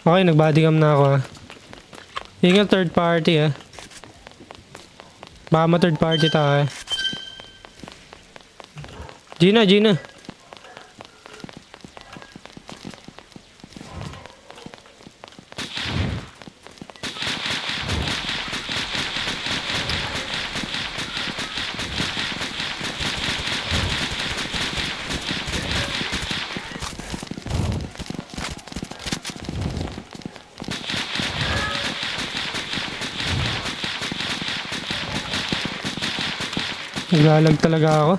Okay, nag-bodycam na ako, ha. Ingat third party, ha. Baka ma-third party tayo. Gina, Gina. Naglalag talaga ako.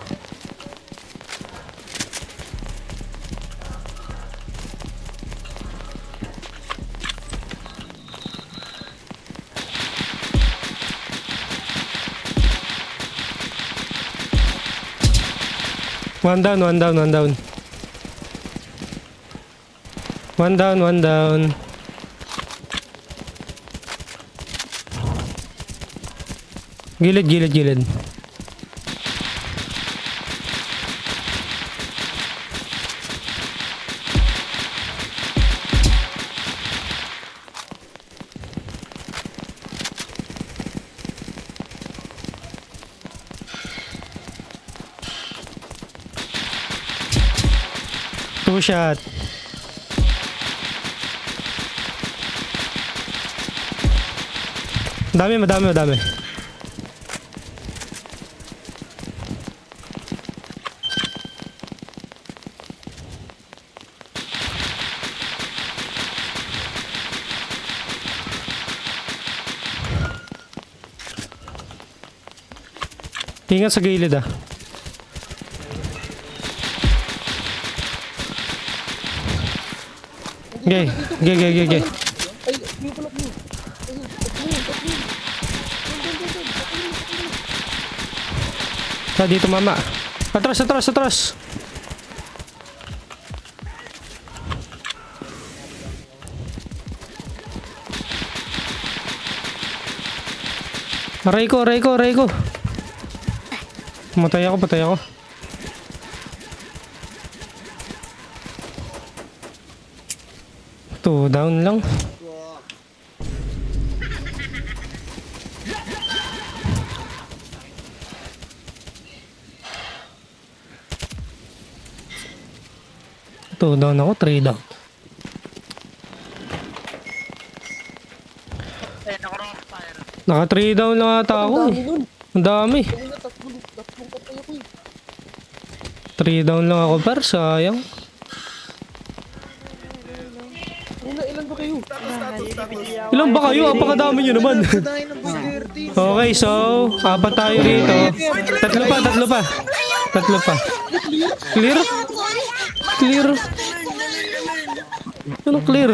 One down, one down, one down. One down, one down. Gilid, gilid, gilid. Two shot. Madami, madami, madami. Ingat sa gilid, ah. Gay, gay, gay, gay, gay. Ay, may pala mo. Dito, mama. Atras, atras, atras. Aray ko, aray ko, aray ko. Patay ako, patay ako. Two down lang. Two down ako, three down. Naka 3 down lang ata ako eh. Ang dami. 3 down lang ako par, sayang. Ilan ba kayo? Ilan ba kayo? Apakadami nyo naman. Okay, so apat tayo rito. Tatlo pa, tatlo pa. Tatlo pa. Clear? Clear? Anong clear?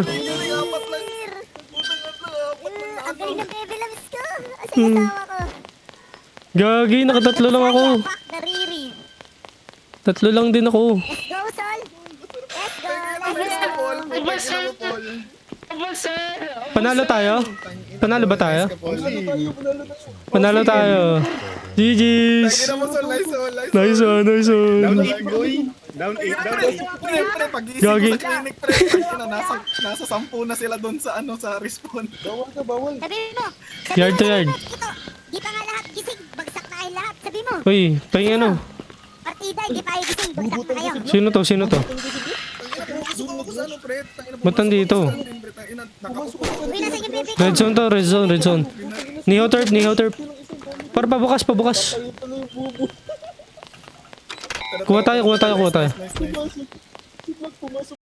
Ang galing ng baby loves ko. Kasi asawa ko. Gagi, nakatatlo lang ako. Pak na Riri. Tatlo lang din ako. Let's go, Sol. Let's go. Let's go. Panalo tayo? Panalo ba tayo? Panalo tayo. GG's. Nice one, nice one. Down 8, down 8. Pre, pag-iisip Gagi. ko sa clinic, pre, na nasa 10 na sila doon sa sa respawn. Bawal ka, bawal. Sabi mo. Yard to yard. Ito. Di pa nga lahat gising. Bagsak na kayo lahat. Sabi mo. Uy, pahinga ano? Partida, di pa kayo gising. Bagsak na kayo. Sino to? Sino to? Zoom ako sa ano, pre. Ba't nandito? Uy, nasa inyo baby ko. Red zone to, red zone, red zone. Niho turf, niho turf. Para pabukas, pabukas. Tayo tuloy yung bubo. Kuha tayo, kuha tayo, kuha tayo. Pumasok. Si Vlog pumasok.